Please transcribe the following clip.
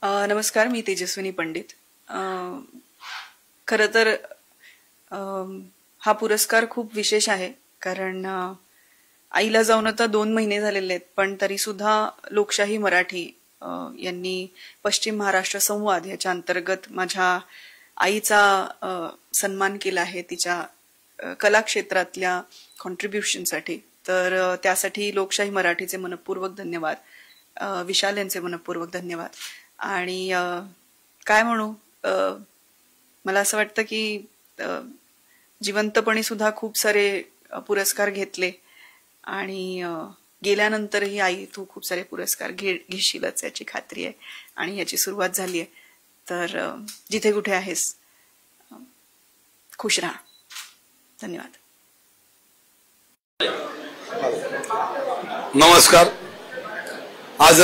नमस्कार, मी तेजस्विनी पंडित. खरं तर हा पुरस्कार खूप विशेष आहे, कारण आईला जाऊन आता 2 महिने झालेले आहेत, पण तरी सुद्धा लोकशाही मराठी यांनी पश्चिम महाराष्ट्र संवाद याच्या अंतर्गत माझ्या आईचा सन्मान केला आहे, तिच्या कला क्षेत्रातल्या कॉन्ट्रीब्युशनसाठी. तर त्यासाठी लोकशाही मराठीचे मनपूर्वक धन्यवाद, विशाल यांचे मनपूर्वक धन्यवाद. आणि काय म्हणू, मला असं वाटतं की जिवंतपणी सुद्धा खूप सारे पुरस्कार घेतले आणि गेल्यानंतरही आई तू खूप सारे पुरस्कार घेशीलच याची खात्री आहे आणि याची सुरुवात झाली आहे. तर जिथे कुठे आहेस खुश राहा. धन्यवाद. नमस्कार. आज